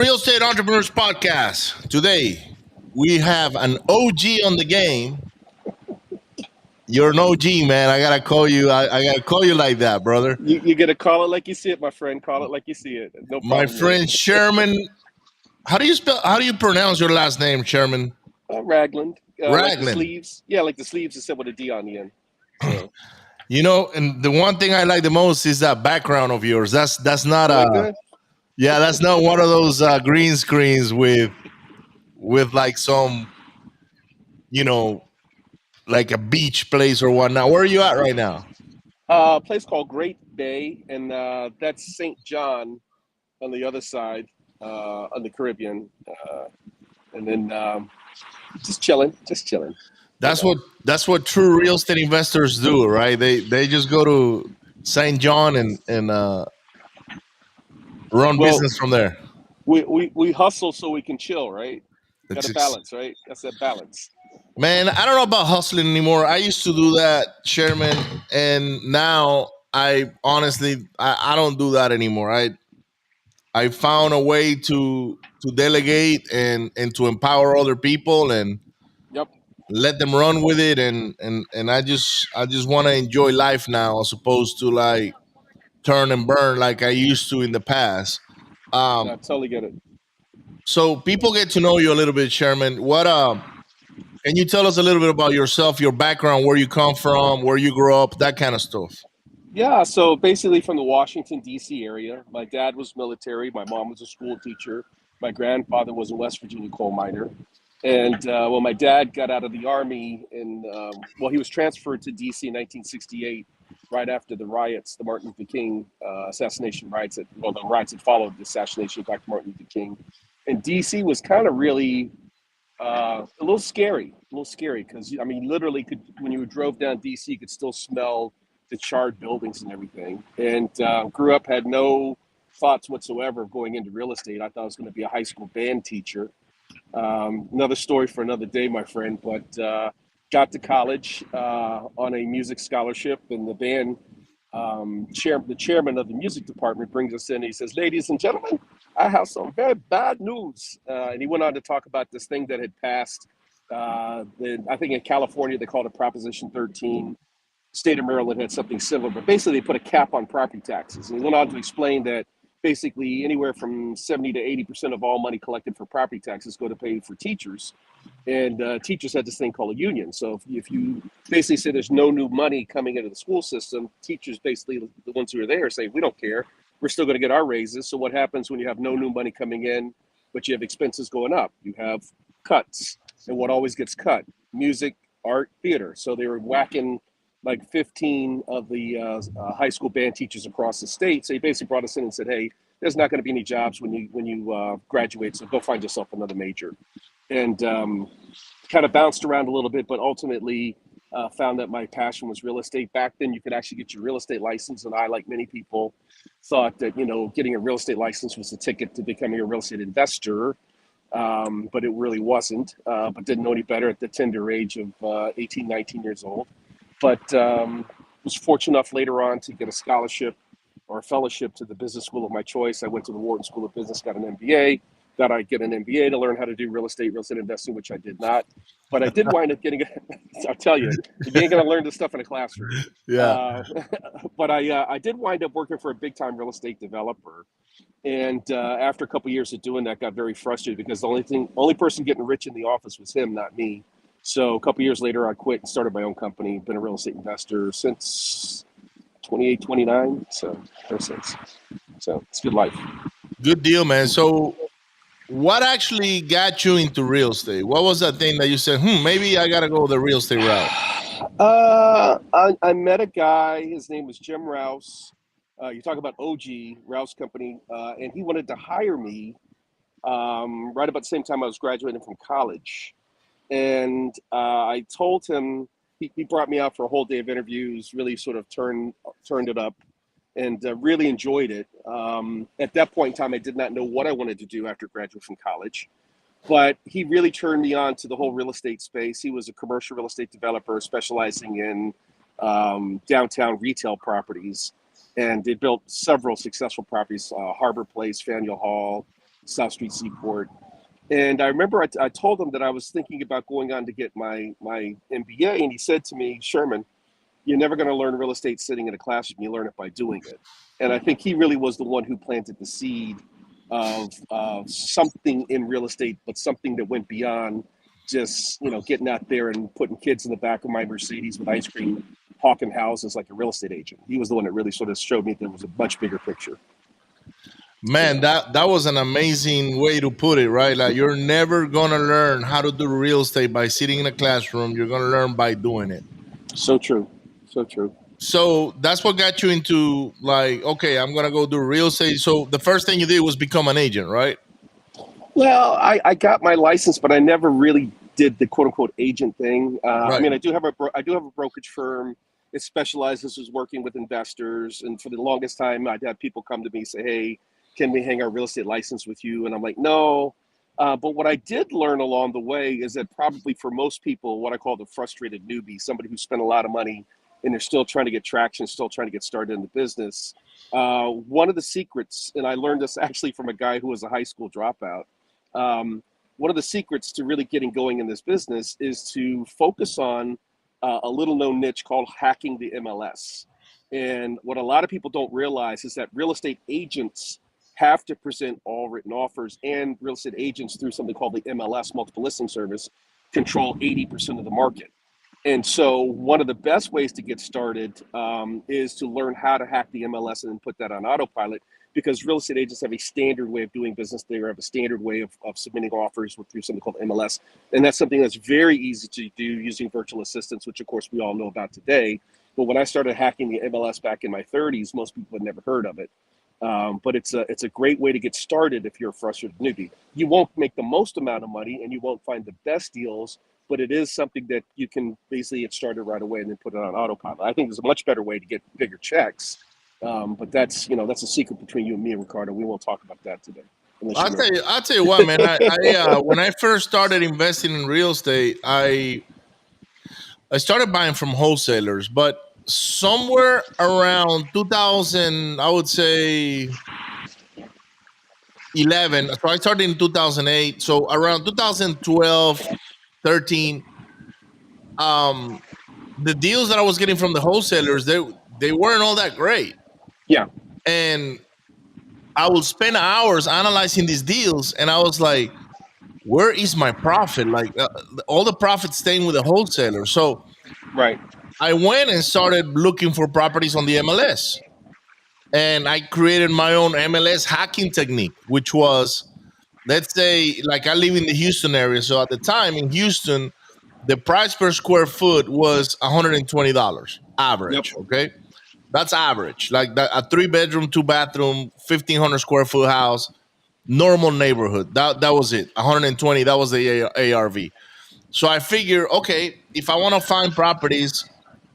Real Estate Entrepreneurs Podcast. Today, we have an OG on the game. You're an OG, man. I gotta call you. I gotta call you like that, brother. You get to call it like you see it, my friend. Call it like you see it. No My problem there. friend Sherman. How do you spell? How do you pronounce your last name, Sherman? Ragland, like the Ragland. sleeves. Yeah, like the sleeves except with a D on the end. So You know, and the one thing I like the most is that background of yours. That's not you a like that? yeah. That's not one of those green screens with like some you know like a beach place or whatnot. Where are you at right now? A place called Great Bay, and that's St. John on the other side, on the Caribbean, and then just chilling, just chilling. You That's know. what that's what true real estate investors do, right? They just go to St. John and run Well, business from there. we hustle so we can chill, right? Got It's to ex- balance, right? That's that balance. Man, I don't know about hustling anymore. I used to do that, Sherman, and now I honestly I don't do that anymore. I found a way to delegate and to empower other people and Yep. let them run with it and I just want to enjoy life now as opposed to like turn and burn like I used to in the past. I Um, totally get it. so people get to know you a little bit, Sherman. What can you tell us a little bit about yourself, your background, where you come from, where you grew up, that kind of stuff? Yeah, so basically from the Washington, D.C. area. My dad was military. My mom was a school teacher. My grandfather was a West Virginia coal miner. And when my dad got out of the Army, he was transferred to D.C. in 1968, right after the riots, the Martin Luther King assassination riots, the riots that followed the assassination of Dr. Martin Luther King. And D.C. was kind of really a little scary because I mean, literally, could when you drove down DC, you could still smell the charred buildings and everything. And grew up had no thoughts whatsoever of going into real estate. I thought I was going to be a high school band teacher. Another story for another day, my friend. But got to college on a music scholarship, and the band the chairman of the music department brings us in. He says, "Ladies and gentlemen, I have some very bad news." And he went on to talk about this thing that had passed. I think in California they called it Proposition 13. State of Maryland had something similar, but basically they put a cap on property taxes. And he went on to explain that basically anywhere from 70 to 80% of all money collected for property taxes go to pay for teachers. And teachers had this thing called a union. So if you basically say there's no new money coming into the school system, teachers basically, the ones who are there, say, we don't care. We're still going to get our raises. So what happens when you have no new money coming in, but you have expenses going up? You have cuts. And what always gets cut? Music, art, theater. So they were whacking like 15 of the high school band teachers across the state. So he basically brought us in and said, "Hey, there's not going to be any jobs when you graduate, so go find yourself another major." And kind of bounced around a little bit, but ultimately found that my passion was real estate. Back then, you could actually get your real estate license, and I, like many people, thought that getting a real estate license was the ticket to becoming a real estate investor. But it really wasn't. But didn't know any better at the tender age of 18, 19 years old. But was fortunate enough later on to get a scholarship or a fellowship to the business school of my choice. I went to the Wharton School of Business, got an MBA. Thought I'd get an MBA to learn how to do real estate investing, which I did not. But I did wind up getting. I'll tell you, you ain't gonna learn this stuff in a classroom. Yeah. Uh, but I did wind up working for a big time real estate developer, and after a couple of years of doing that, got very frustrated because only person getting rich in the office was him, not me. So a couple of years later, I quit and started my own company. Been a real estate investor since 28, 29. So ever since. So it's good life. Good deal, man. So what actually got you into real estate? What was that thing that you said, maybe I gotta go the real estate route? I met a guy. His name was Jim Rouse. You talk about OG Rouse Company, and he wanted to hire me right about the same time I was graduating from college. And I told him he brought me out for a whole day of interviews. Really sort of turned it up, and really enjoyed it. At that point in time, I did not know what I wanted to do after graduating from college, but he really turned me on to the whole real estate space. He was a commercial real estate developer specializing in downtown retail properties, and they built several successful properties: Harbor Place, Faneuil Hall, South Street Seaport. And I remember I told him that I was thinking about going on to get my MBA, and he said to me, Sherman, you're never going to learn real estate sitting in a classroom. You learn it by doing it. And I think he really was the one who planted the seed of something in real estate, but something that went beyond just getting out there and putting kids in the back of my Mercedes with ice cream, hawking houses like a real estate agent. He was the one that really sort of showed me there was a much bigger picture. Man, that was an amazing way to put it, right? Like you're never gonna learn how to do real estate by sitting in a classroom. You're gonna learn by doing it. So true. So true. So that's what got you into like, okay, I'm gonna go do real estate. So the first thing you did was become an agent, right? Well, I got my license, but I never really did the quote unquote agent thing. I Right. mean, I do have a brokerage firm. It specializes in working with investors, and for the longest time, I'd have people come to me and say, "Hey, can we hang our real estate license with you?" And I'm like, "No." But what I did learn along the way is that probably for most people, what I call the frustrated newbie, somebody who spent a lot of money and they're still trying to get traction, still trying to get started in the business. One of the secrets, and I learned this actually from a guy who was a high school dropout. Um, One of the secrets to really getting going in this business is to focus on a little known niche called hacking the MLS. And what a lot of people don't realize is that real estate agents have to present all written offers, and real estate agents through something called the MLS, multiple listing service, control 80% of the market. And so, one of the best ways to get started is to learn how to hack the MLS and then put that on autopilot. Because real estate agents have a standard way of doing business. They have a standard way of submitting offers through something called MLS. And that's something that's very easy to do using virtual assistants, which of course we all know about today. But when I started hacking the MLS back in my 30s, most people had never heard of it. But it's a great way to get started if you're a frustrated newbie. You won't make the most amount of money and you won't find the best deals, but it is something that you can basically get started right away and then put it on autopilot. I think there's a much better way to get bigger checks, but that's a secret between you and me, Ricardo. We won't talk about that today, unless you know. I'll tell you what, man. When I first started investing in real estate, I started buying from wholesalers, but somewhere around 2000, I would say 11. So I started in 2008. So around 2012, 13, um, the deals that I was getting from the wholesalers, they weren't all that great, Yeah, and I would spend hours analyzing these deals, and I was like, where is my profit? Like all the profit staying with the wholesaler. So right. I went and started looking for properties on the MLS, and I created my own MLS hacking technique, which was, let's say, like I live in the Houston area. So at the time in Houston, the price per square foot was $120 Yep. average. Okay. That's average. Like that, a 3 bedroom, 2 bathroom, 1,500 square foot house, normal neighborhood. That was it. 120. That was the ARV. So I figure, okay, if I want to find properties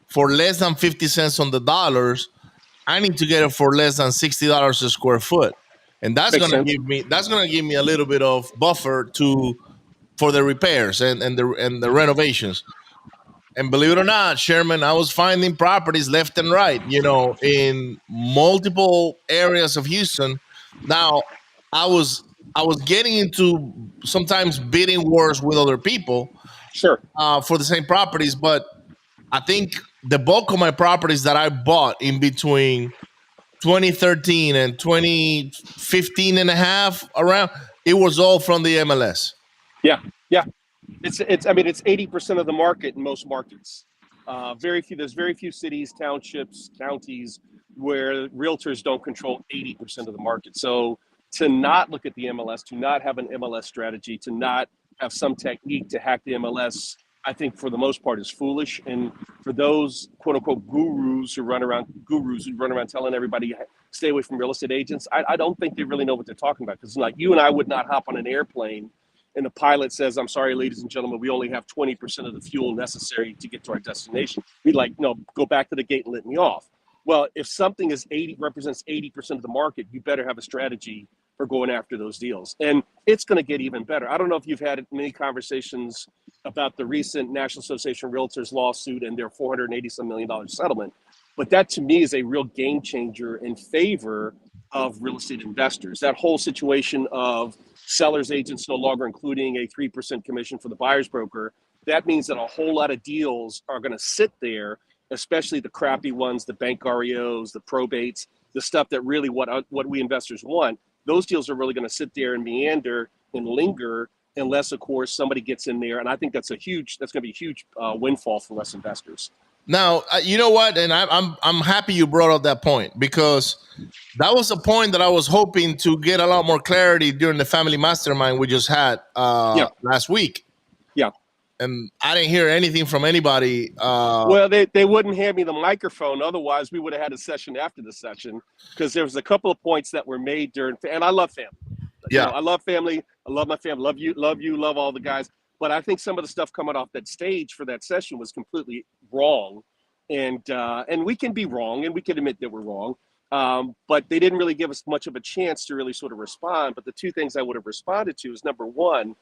for less than 50 cents on the dollars, I need to get it for less than $60 a square foot. And Makes sense. that's gonna give me a little bit of buffer to for the repairs and the renovations. And believe it or not, Sherman, I was finding properties left and right, in multiple areas of Houston. Now, I was I was getting into sometimes bidding wars with other people Sure. for the same properties, but I think the bulk of my properties that I bought in between 2013 and 2015 and a half around, it was all from the MLS. Yeah. Yeah. It's I mean it's 80% of the market in most markets. There's very few cities, townships, counties where realtors don't control 80% of the market. So to not look at the MLS, to not have an MLS strategy, to not have some technique to hack the MLS, I think for the most part is foolish. And for those quote unquote gurus who run around telling everybody stay away from real estate agents, I don't think they really know what they're talking about. Because like you and I would not hop on an airplane and the pilot says, I'm sorry, ladies and gentlemen, we only have 20% of the fuel necessary to get to our destination. We'd like, no, go back to the gate and let me off. Well, if something represents 80% of the market, you better have a strategy for going after those deals. And it's going to get even better. I don't know if you've had many conversations about the recent National Association of Realtors lawsuit and their $480 some million settlement, but that to me is a real game changer in favor of real estate investors. That whole situation of sellers agents no longer including a 3% commission for the buyer's broker, that means that a whole lot of deals are going to sit there, especially the crappy ones, the bank REOs, the probates, the stuff that really what we investors want. Those deals are really going to sit there and meander and linger unless, of course, somebody gets in there. And I think that's going to be a huge windfall for us investors. Now, you know what? And I'm happy you brought up that point, because that was a point that I was hoping to get a lot more clarity during the family mastermind we just had Yeah. last week. Yeah. And I didn't hear anything from anybody. Well, they wouldn't hand me the microphone. Otherwise, we would have had a session after the session, because there was a couple of points that were made during. And I love family. Yeah. I love family. I love my family. Love you, love all the guys. But I think some of the stuff coming off that stage for that session was completely wrong, and we can be wrong, and we can admit that we're wrong. But they didn't really give us much of a chance to really sort of respond. But the two things I would have responded to is, number one,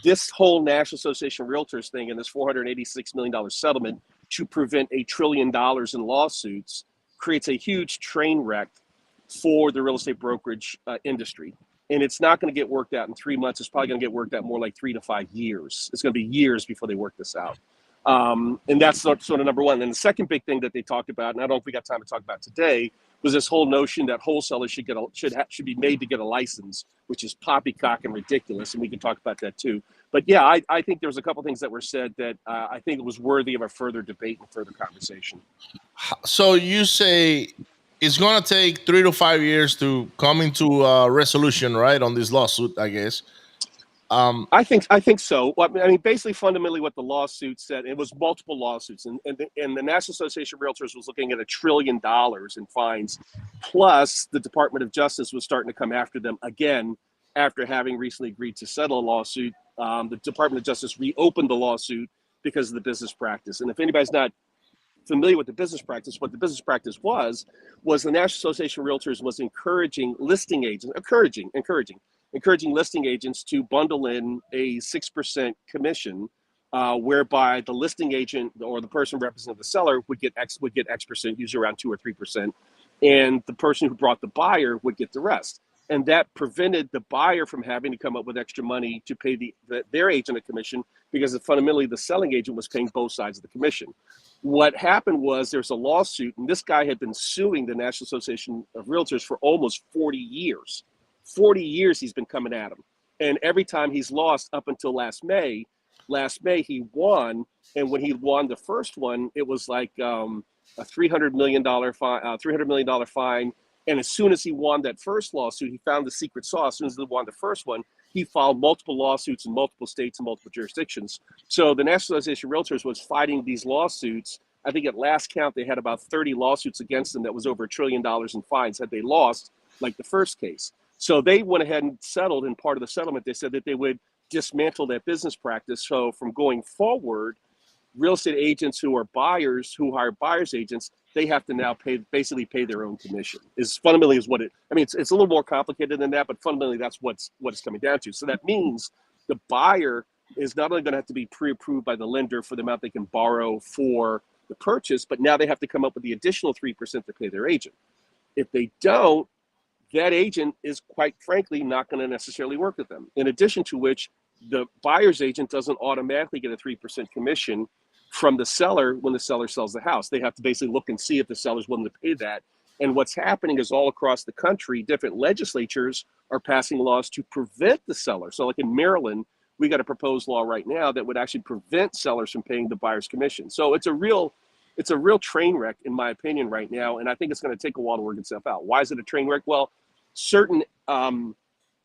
this whole National Association of Realtors thing and this $486 million settlement to prevent $1 trillion in lawsuits creates a huge train wreck for the real estate brokerage industry. And it's not going to get worked out in 3 months. It's probably going to get worked out more like 3 to 5 years. It's going to be years before they work this out. And that's sort of number one. And the second big thing that they talked about, and I don't know if we got time to talk about today, was this whole notion that wholesalers should be made to get a license, which is poppycock and ridiculous. And we can talk about that too. But yeah, I think there was a couple things that were said that I think it was worthy of a further debate and further conversation. So you say it's going to take 3 to 5 years to come into a resolution, right, on this lawsuit, I guess. I think so. I mean, basically, fundamentally, what the lawsuit said, it was multiple lawsuits, and the National Association of Realtors was looking at $1 trillion in fines, plus the Department of Justice was starting to come after them again after having recently agreed to settle a lawsuit. The Department of Justice reopened the lawsuit because of the business practice. And if anybody's not familiar with the business practice, what the business practice was the National Association of Realtors was encouraging listing agents, encouraging listing agents to bundle in a 6% commission, whereby the listing agent or the person representing the seller would get X percent, usually around 2 or 3%, and the person who brought the buyer would get the rest. And that prevented the buyer from having to come up with extra money to pay their agent a commission, because fundamentally the selling agent was paying both sides of the commission. What happened was there's a lawsuit, and this guy had been suing the National Association of Realtors for almost 40 years. 40 years he's been coming at him. And every time he's lost up until last May he won. And when he won the first one, it was like a $300 million fine. And as soon as he won that first lawsuit, he found the secret sauce. As soon as he won the first one, he filed multiple lawsuits in multiple states and multiple jurisdictions. So the National Association of Realtors was fighting these lawsuits. I think at last count, they had about 30 lawsuits against them that was over $1 trillion in fines had they lost, like the first case. So they went ahead and settled, and part of the settlement, they said that they would dismantle that business practice. So from going forward, real estate agents who hire buyers agents, they have to now basically pay their own commission. It's a little more complicated than that, but fundamentally that's what it's coming down to. So that means the buyer is not only going to have to be pre-approved by the lender for the amount they can borrow for the purchase, but now they have to come up with the additional 3% to pay their agent. If they don't, that agent is quite frankly not going to necessarily work with them. In addition to which, the buyer's agent doesn't automatically get a 3% commission from the seller when the seller sells the house. They have to basically look and see if the seller's willing to pay that. And what's happening is all across the country, different legislatures are passing laws to prevent the seller. So like in Maryland, we got a proposed law right now that would actually prevent sellers from paying the buyer's commission. So it's a real train wreck, in my opinion, right now. And I think it's going to take a while to work itself out. Why is it a train wreck? Well, certain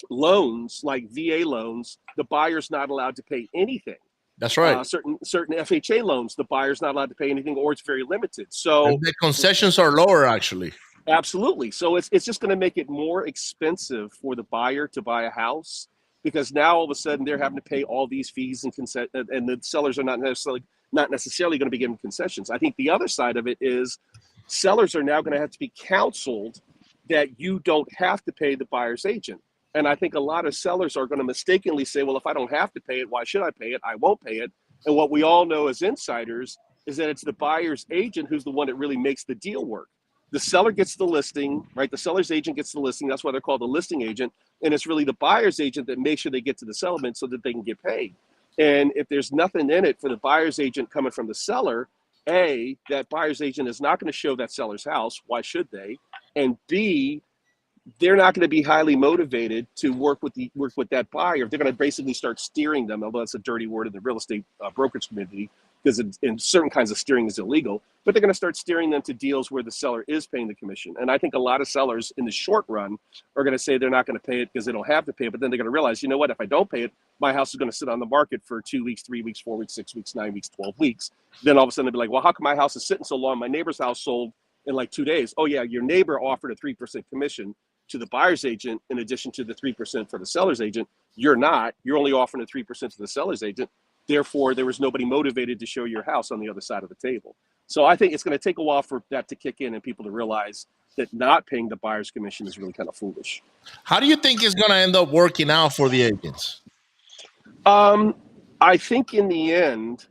loans, like VA loans, the buyer's not allowed to pay anything. That's right. Certain FHA loans, the buyer's not allowed to pay anything, or it's very limited. So and the concessions are lower, actually. Absolutely. So it's just going to make it more expensive for the buyer to buy a house, because now all of a sudden they're having to pay all these fees and the sellers are not necessarily going to be given concessions. I think the other side of it is sellers are now going to have to be counseled that you don't have to pay the buyer's agent. And I think a lot of sellers are going to mistakenly say, well, if I don't have to pay it, why should I pay it? I won't pay it. And what we all know as insiders is that it's the buyer's agent who's the one that really makes the deal work. The seller gets the listing, right? The seller's agent gets the listing. That's why they're called the listing agent. And it's really the buyer's agent that makes sure they get to the settlement so that they can get paid. And if there's nothing in it for the buyer's agent coming from the seller, A, that buyer's agent is not going to show that seller's house. Why should they? And B, they're not going to be highly motivated to work with that buyer. They're going to basically start steering them, although that's a dirty word in the real estate brokerage community, because in certain kinds of steering is illegal. But they're going to start steering them to deals where the seller is paying the commission. And I think a lot of sellers in the short run are going to say they're not going to pay it because they don't have to pay it. But then they're going to realize, you know what? If I don't pay it, my house is going to sit on the market for 2 weeks, 3 weeks, 4 weeks, 6 weeks, 9 weeks, 12 weeks. Then all of a sudden they'll be like, well, how come my house is sitting so long? My neighbor's house sold in like 2 days. Oh yeah, your neighbor offered a 3% commission to the buyer's agent in addition to the 3% for the seller's agent. You're not. You're only offering the 3% to the seller's agent. Therefore, there was nobody motivated to show your house on the other side of the table. So I think it's going to take a while for that to kick in and people to realize that not paying the buyer's commission is really kind of foolish. How do you think it's going to end up working out for the agents? I think in the end,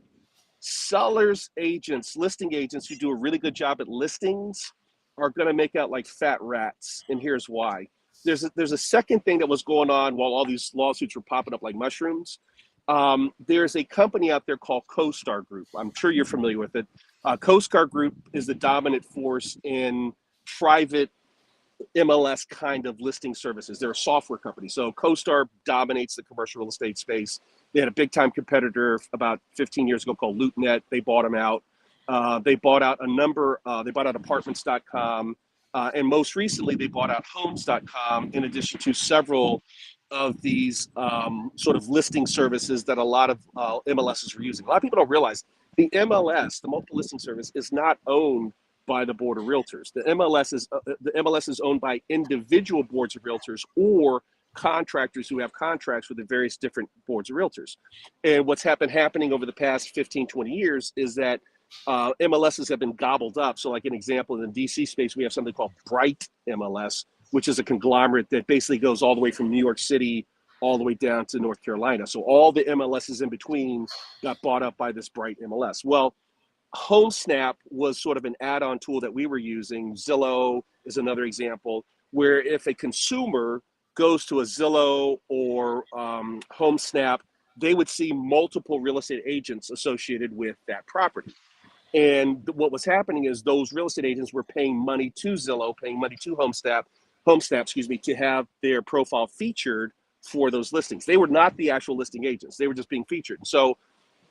sellers agents, listing agents who do a really good job at listings are going to make out like fat rats. And here's why. There's a second thing that was going on while all these lawsuits were popping up like mushrooms. There's a company out there called CoStar Group. I'm sure you're familiar with it. CoStar Group is the dominant force in private MLS kind of listing services. They're a software company. So CoStar dominates the commercial real estate space. They had a big time competitor about 15 years ago called LoopNet. They bought them out. They bought out they bought out apartments.com. And most recently, they bought out homes.com in addition to several of these sort of listing services that a lot of MLSs were using. A lot of people don't realize the MLS, the multiple listing service, is not owned by the board of realtors. The MLS is owned by individual boards of realtors or contractors who have contracts with the various different boards of realtors. And what's happening over the past 15, 20 years is that MLSs have been gobbled up. So like an example, in the DC space, we have something called Bright MLS, which is a conglomerate that basically goes all the way from New York City all the way down to North Carolina. So all the MLSs in between got bought up by this Bright MLS. Well, HomeSnap was sort of an add-on tool that we were using. Zillow is another example, where if a consumer goes to a Zillow or HomeSnap, they would see multiple real estate agents associated with that property. And what was happening is those real estate agents were paying money to Zillow, paying money to HomeSnap, to have their profile featured for those listings. They were not the actual listing agents. They were just being featured. So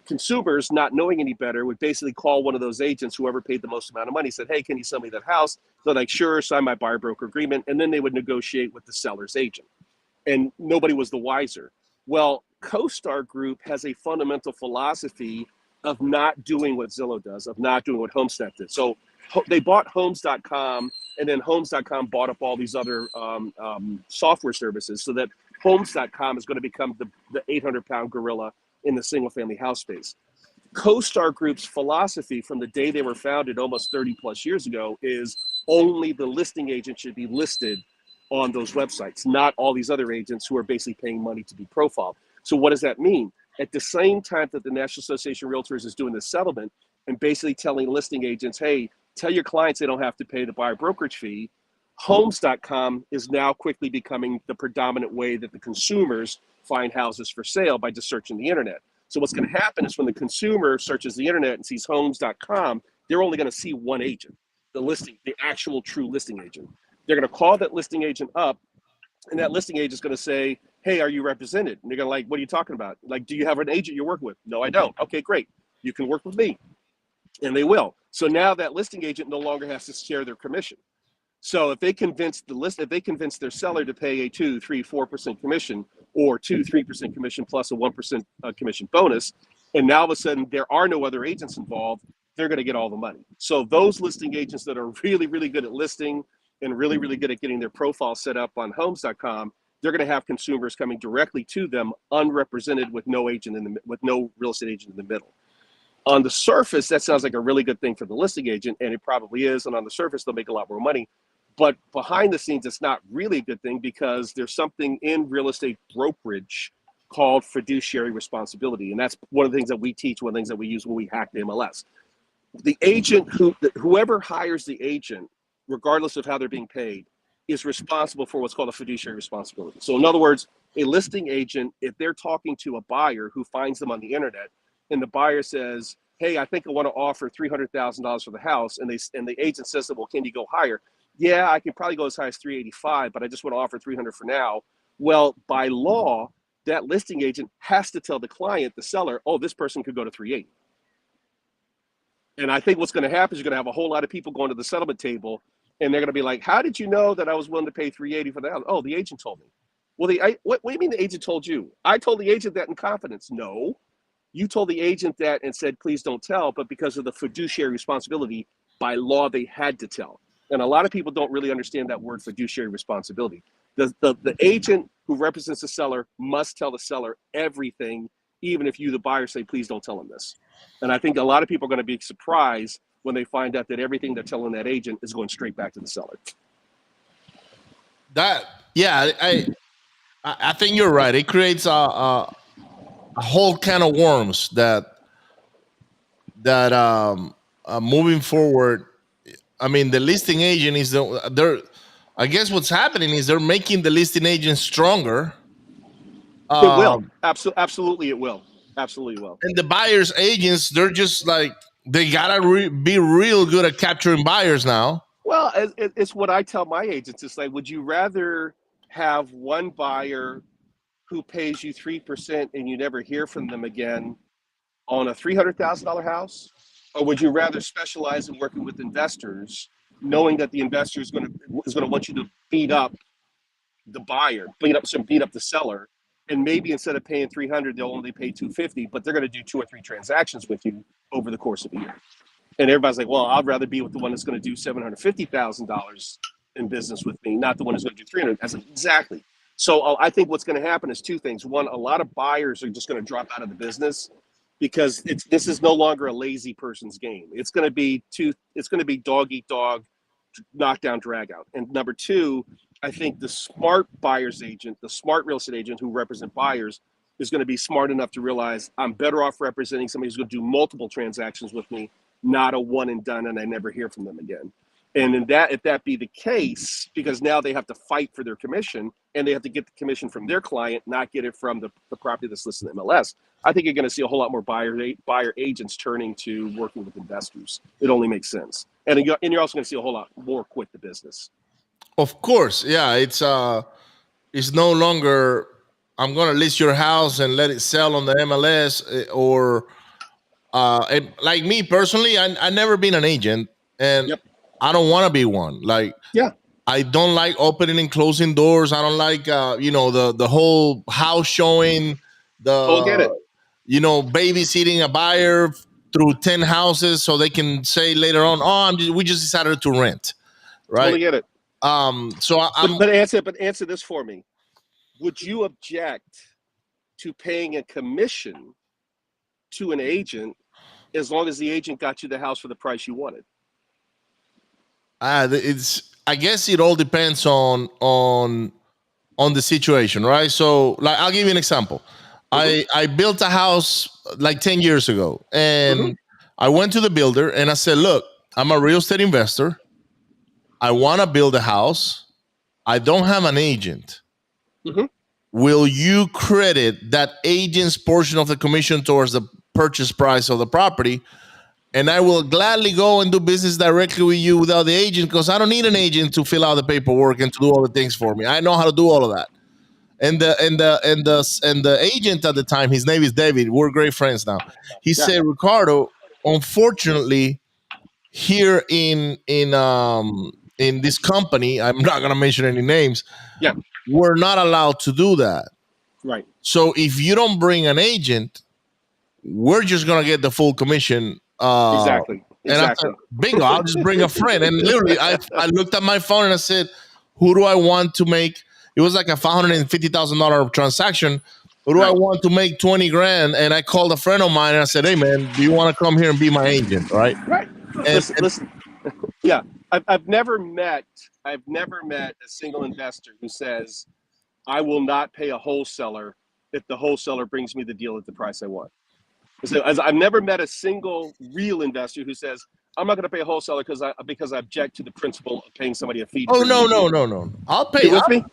consumers, not knowing any better, would basically call one of those agents, whoever paid the most amount of money, said, hey, can you sell me that house? They're like, sure, sign my buyer broker agreement. And then they would negotiate with the seller's agent. And nobody was the wiser. Well, CoStar Group has a fundamental philosophy of not doing what Zillow does, of not doing what HomeSnap did. So they bought homes.com, and then homes.com bought up all these other software services, so that homes.com is going to become the 800-pound gorilla in the single-family house space. CoStar Group's philosophy from the day they were founded almost 30 plus years ago is only the listing agent should be listed on those websites, not all these other agents who are basically paying money to be profiled. So what does that mean? At the same time that the National Association of Realtors is doing the settlement and basically telling listing agents, hey, tell your clients they don't have to pay the buyer brokerage fee, homes.com is now quickly becoming the predominant way that the consumers find houses for sale by just searching the internet. So what's going to happen is when the consumer searches the internet and sees homes.com, they're only going to see one agent, the actual true listing agent. They're going to call that listing agent up, and that listing agent is going to say, hey, are you represented? And they're going to like, what are you talking about? Like, do you have an agent you're working with? No, I don't. Okay, great. You can work with me. And they will. So now that listing agent no longer has to share their commission. So if they convince their seller to pay a 2, 3, 4% commission, or 2, 3% commission plus a 1% commission bonus, and now all of a sudden there are no other agents involved, they're going to get all the money. So those listing agents that are really, really good at listing and really, really good at getting their profile set up on homes.com, they're going to have consumers coming directly to them, unrepresented, with no real estate agent in the middle. On the surface, that sounds like a really good thing for the listing agent, and it probably is. And on the surface, they'll make a lot more money. But behind the scenes, it's not really a good thing, because there's something in real estate brokerage called fiduciary responsibility. And that's one of the things that we teach, one of the things that we use when we hack the MLS. The agent, whoever hires the agent, regardless of how they're being paid, is responsible for what's called a fiduciary responsibility. So, in other words, a listing agent, if they're talking to a buyer who finds them on the internet, and the buyer says, "Hey, I think I want to offer $300,000 for the house," and the agent says, "Well, can you go higher?" Yeah, I can probably go as high as 385, but I just want to offer 300 for now. Well, by law, that listing agent has to tell the client, the seller, "Oh, this person could go to 380." And I think what's going to happen is you're going to have a whole lot of people going to the settlement table, and they're going to be like, "How did you know that I was willing to pay 380 for the house?" "Oh, the agent told me." Well, what do you mean the agent told you? I told the agent that in confidence. No, you told the agent that and said, "Please don't tell," but because of the fiduciary responsibility, by law, they had to tell. And a lot of people don't really understand that word fiduciary responsibility. The agent who represents the seller must tell the seller everything, even if you, the buyer, say, "Please don't tell him this." And I think a lot of people are going to be surprised when they find out that everything they're telling that agent is going straight back to the seller. That yeah, I think you're right. It creates a whole can of worms that moving forward. I mean, the listing agent is they're. I guess what's happening is they're making the listing agent stronger, It will. um, Absolutely, it will. Absolutely will. and the buyers agents they're just like they gotta be real good at capturing buyers now. Well, it's what I tell my agents. It's like, would you rather have one buyer who pays you 3% and you never hear from them again on a $300,000 house? Or would you rather specialize in working with investors, knowing that the investor is going to want you to beat up the buyer, beat up the seller, and maybe instead of paying 300, they'll only pay 250, but they're going to do 2 or 3 transactions with you over the course of a year. And everybody's like, "Well, I'd rather be with the one that's going to do $750,000 in business with me, not the one who's going to do 300." I said, exactly. So I think what's going to happen is two things. One, a lot of buyers are just going to drop out of the business because this is no longer a lazy person's game. It's going to be dog eat dog, knockdown, drag out. And number two, I think the smart buyer's agent, the smart real estate agent who represent buyers, is going to be smart enough to realize I'm better off representing somebody who's going to do multiple transactions with me, not a one and done, and I never hear from them again. And if that be the case, because now they have to fight for their commission and they have to get the commission from their client, not get it from the property that's listed in MLS. I think you're going to see a whole lot more buyer agents turning to working with investors. It only makes sense. And you're also going to see a whole lot more quit the business. Of course, yeah, it's no longer I'm gonna list your house and let it sell on the MLS or and like me personally, I never been an agent and Yep. I don't want to be one. Like Yeah. I don't like opening and closing doors. I don't like the whole house showing, Totally get the it. babysitting a buyer through 10 houses so they can say later on, "Oh, we just decided to rent," right? Totally get it. So I'm But answer this for me. Would you object to paying a commission to an agent as long as the agent got you the house for the price you wanted? it's I guess it all depends on the situation, right? So like I'll give you an example. Mm-hmm. I built a house like 10 years ago Mm-hmm. and I went to the builder and I said, "Look, I'm a real estate investor. I want to build a house. I don't have an agent. Mm-hmm. Will you credit that agent's portion of the commission towards the purchase price of the property? And I will gladly go and do business directly with you without the agent because I don't need an agent to fill out the paperwork and to do all the things for me. I know how to do all of that." And the agent at the time, his name is David. We're great friends now. He Yeah. said, "Ricardo, unfortunately, here in this company, I'm not gonna mention any names, Yeah. we're not allowed to do that. Right. So if you don't bring an agent, we're just gonna get the full commission." Exactly. And I said, Exactly. "Bingo! I'll just bring a friend." And literally, I looked at my phone and I said, "Who do I want to make?" It was like a $550,000 transaction. Who do I Right. want to make 20 grand? And I called a friend of mine and I said, "Hey man, do you want to come here and be my agent?" Right? Right. And, Listen. Yeah. I've never met a single investor who says, "I will not pay a wholesaler if the wholesaler brings me the deal at the price I want." So, as I've never met a single real investor who says, I'm not going to pay a wholesaler because I object to the principle of paying somebody a fee to Oh bring me no, a no, vehicle. no, no. I'll You pay. with me?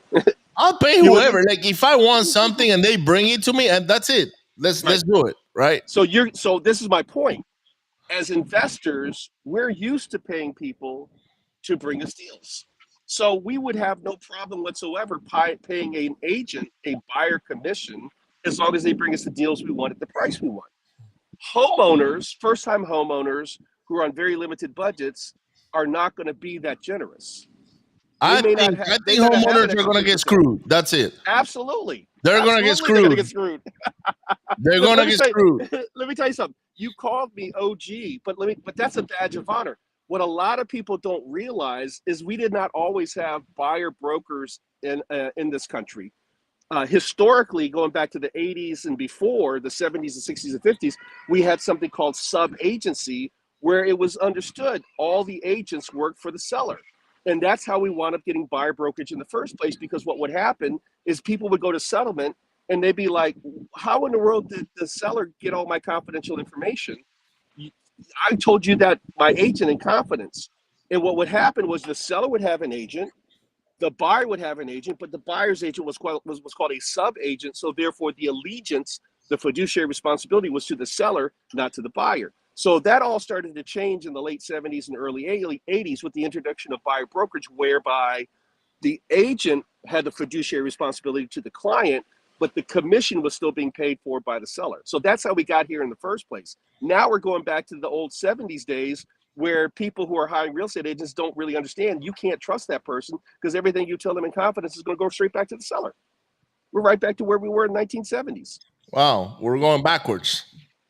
I'll pay You with me? whoever. Like if I want something and they bring it to me, and that's it. Right. Let's do it. Right. So this is my point. As investors, we're used to paying people to bring us deals. So we would have no problem whatsoever paying an agent a buyer commission as long as they bring us the deals we want at the price we want. Homeowners, first time homeowners who are on very limited budgets, are not going to be that generous. I They think may not have an homeowners are extra gonna get 10%. screwed. That's it. Absolutely. They're gonna get Absolutely they're going to get screwed. screwed. They're But gonna get screwed. let me tell you something. You called me OG, but that's a badge of honor. What a lot of people don't realize is we did not always have buyer brokers in this country. Historically, going back to the 80s and before, the 70s and 60s and 50s, we had something called sub agency, where it was understood all the agents worked for the seller. And that's how we wound up getting buyer brokerage in the first place, because what would happen is people would go to settlement and they'd be like, how in the world did the seller get all my confidential information? I told you that my agent in confidence. And what would happen was the seller would have an agent, the buyer would have an agent, but the buyer's agent was called a sub agent. So therefore, the allegiance, the fiduciary responsibility was to the seller, not to the buyer. So that all started to change in the late 70s and early 80s with the introduction of buyer brokerage, whereby the agent had the fiduciary responsibility to the client, but the commission was still being paid for by the seller. So that's how we got here in the first place. Now we're going back to the old 70s days where people who are hiring real estate agents don't really understand you can't trust that person because everything you tell them in confidence is going to go straight back to the seller. We're right back to where we were in 1970s. Wow, we're going backwards.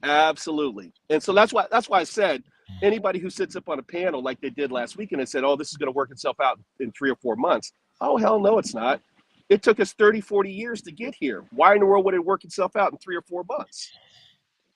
Absolutely. And so that's why I said anybody who sits up on a panel like they did last weekend and said, oh, this is going to work itself out in 3 or 4 months. Oh, hell no, it's not. It took us 30, 40 years to get here. Why in the world would it work itself out in 3 or 4 months?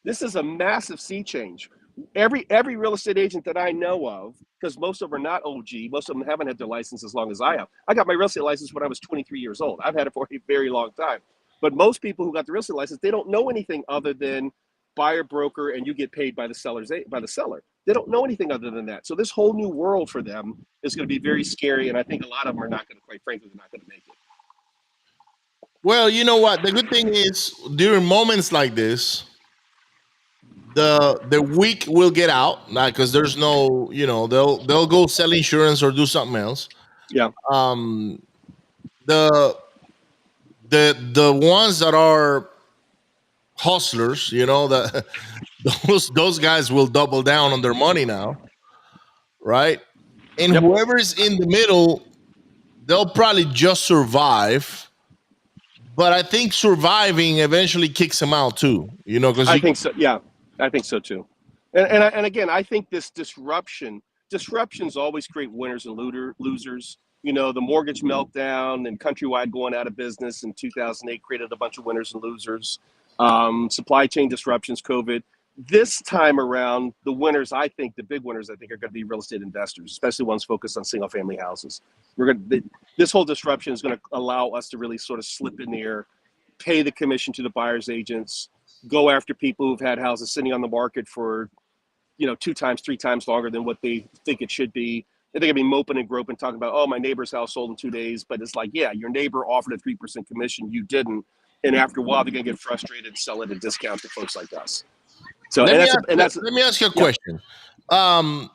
This is a massive sea change. Every real estate agent that I know of, because most of them are not OG, most of them haven't had their license as long as I have. I got my real estate license when I was 23 years old. I've had it for a very long time. But most people who got the real estate license, they don't know anything other than buyer broker and you get paid by the seller. They don't know anything other than that. So this whole new world for them is going to be very scary, and I think a lot of them are not going to, quite frankly, they're not going to make it. Well, you know what? The good thing is during moments like this, the weak will get out, like because there's no, they'll go sell insurance or do something else. Yeah. Um, the the ones that are hustlers, that those guys will double down on their money now, right? And Yep. whoever's in the middle, they'll probably just survive. But I think surviving eventually kicks them out too, because I think so. Yeah, I think so too. And again, I think this disruptions always create winners and losers. The mortgage meltdown and Countrywide going out of business in 2008 created a bunch of winners and losers. Supply chain disruptions, COVID. This time around, the winners, I think, the big winners, I think, are going to be real estate investors, especially ones focused on single family houses. This whole disruption is going to allow us to really sort of slip in there, pay the commission to the buyer's agents, go after people who've had houses sitting on the market for 2 times, 3 times longer than what they think it should be. They're going to be moping and groping, talking about, oh, my neighbor's house sold in 2 days. But it's like, yeah, your neighbor offered a 3% commission, you didn't, and after a while they're going to get frustrated and sell it at a discount to folks like us. So let and me that's ask, and that's let me ask you a yeah. question. Um,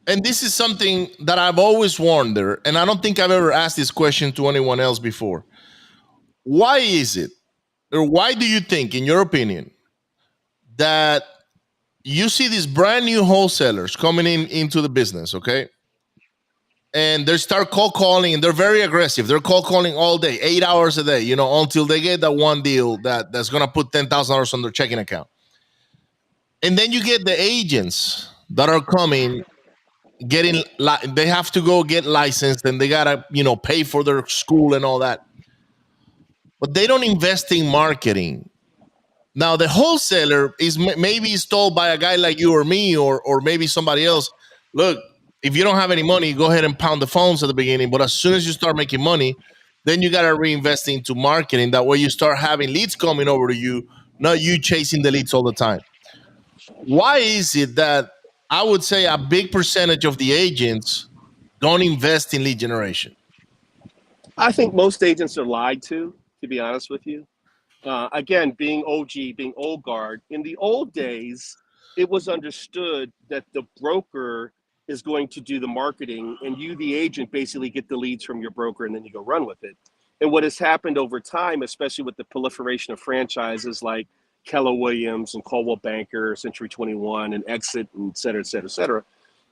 and this is something that I've always wondered, and I don't think I've ever asked this question to anyone else before. Why is it, or why do you think, in your opinion, that you see these brand new wholesalers coming into the business, okay? And they start cold calling and they're very aggressive. They're cold calling all day, 8 hours a day, until they get that one deal that's gonna put $10,000 on their checking account. And then you get the agents that are coming, they have to go get licensed and they gotta, pay for their school and all that. But they don't invest in marketing. Now the wholesaler is maybe is told by a guy like you or me or maybe somebody else, look, if you don't have any money, go ahead and pound the phones at the beginning. But as soon as you start making money, then you got to reinvest into marketing. That way you start having leads coming over to you, not you chasing the leads all the time. Why is it that I would say a big percentage of the agents don't invest in lead generation. I think most agents are lied to be honest with you. Again, being OG, being old guard, in the old days, it was understood that the broker is going to do the marketing and you, the agent, basically get the leads from your broker and then you go run with it. And what has happened over time, especially with the proliferation of franchises like Keller Williams and Coldwell Banker, Century 21, and Exit, and et cetera, et cetera, et cetera,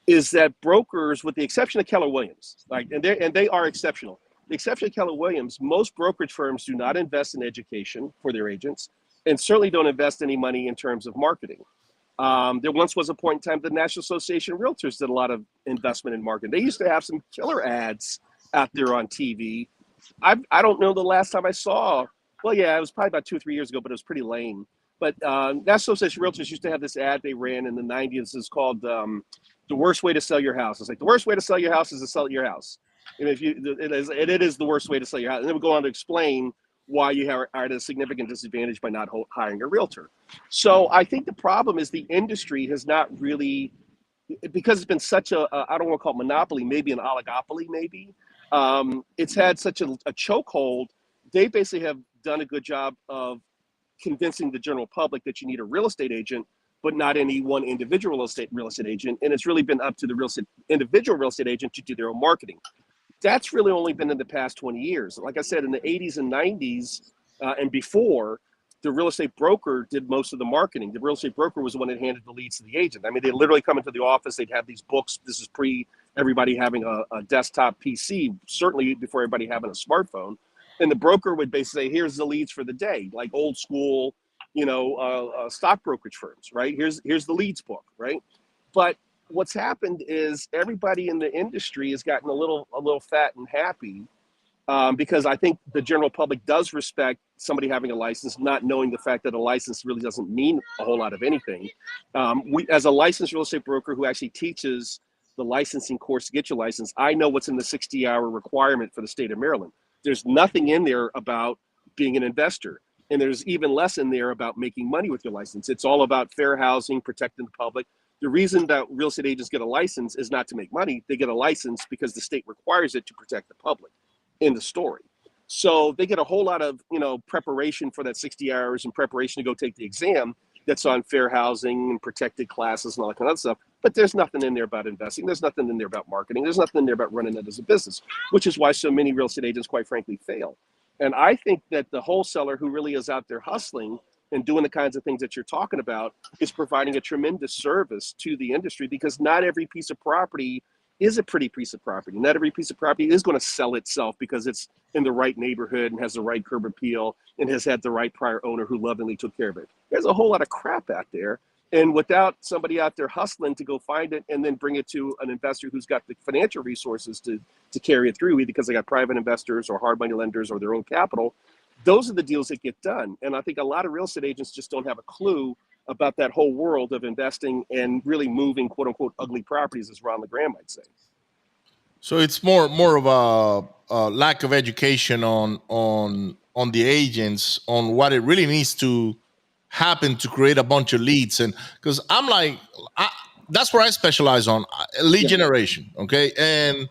is that brokers, with the exception of Keller Williams, like and they are exceptional. The exception of Keller Williams, most brokerage firms do not invest in education for their agents, and certainly don't invest any money in terms of marketing. There once was a point in time the National Association of Realtors did a lot of investment in marketing. They used to have some killer ads out there on TV. I don't know the last time I saw. Well, yeah, it was probably about 2 or 3 years ago, but it was pretty lame. But National Association of Realtors used to have this ad they ran in the '90s. It's called "The Worst Way to Sell Your House." It's like the worst way to sell your house is to sell your house, and if you it is the worst way to sell your house. And then we go on to explain why you are at a significant disadvantage by not hiring a realtor. So I think the problem is the industry has not really, because it's been such a I don't want to call it monopoly, maybe an oligopoly, maybe. It's had such a chokehold. They basically have done a good job of convincing the general public that you need a real estate agent, but not any one individual real estate agent. And it's really been up to the individual real estate agent to do their own marketing. That's really only been in the past 20 years. Like I said, in the '80s and '90s and before, the real estate broker did most of the marketing. The real estate broker was the one that handed the leads to the agent. I mean, they literally come into the office, they'd have these books. This is pre everybody having a desktop PC, certainly before everybody having a smartphone. And the broker would basically say, here's the leads for the day, like old school, stock brokerage firms, right? Here's the leads book, right? But what's happened is everybody in the industry has gotten a little fat and happy, because I think the general public does respect somebody having a license, not knowing the fact that a license really doesn't mean a whole lot of anything. As a licensed real estate broker who actually teaches the licensing course to get your license, I know what's in the 60-hour requirement for the state of Maryland. There's nothing in there about being an investor. And there's even less in there about making money with your license. It's all about fair housing, protecting the public. The reason that real estate agents get a license is not to make money. They get a license because the state requires it to protect the public. In the story. So they get a whole lot of, preparation for that 60 hours and preparation to go take the exam that's on fair housing and protected classes and all that kind of stuff. But there's nothing in there about investing. There's nothing in there about marketing. There's nothing in there about running it as a business, which is why so many real estate agents, quite frankly, fail. And I think that the wholesaler who really is out there hustling and doing the kinds of things that you're talking about is providing a tremendous service to the industry, because not every piece of property is a pretty piece of property. Not every piece of property is going to sell itself because it's in the right neighborhood and has the right curb appeal and has had the right prior owner who lovingly took care of it. There's a whole lot of crap out there. And without somebody out there hustling to go find it and then bring it to an investor who's got the financial resources to carry it through, either because they got private investors or hard money lenders or their own capital, those are the deals that get done. And I think a lot of real estate agents just don't have a clue about that whole world of investing and really moving quote unquote ugly properties, as Ron LeGrand might say. So it's more of a lack of education on the agents on what it really needs to happen to create a bunch of leads. And because I'm like, that's where I specialize on lead Yeah. generation. Okay. And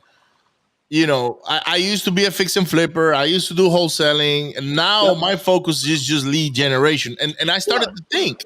I used to be a fix and flipper. I used to do wholesaling, and now Yep. my focus is just lead generation. And I started Yeah. to think,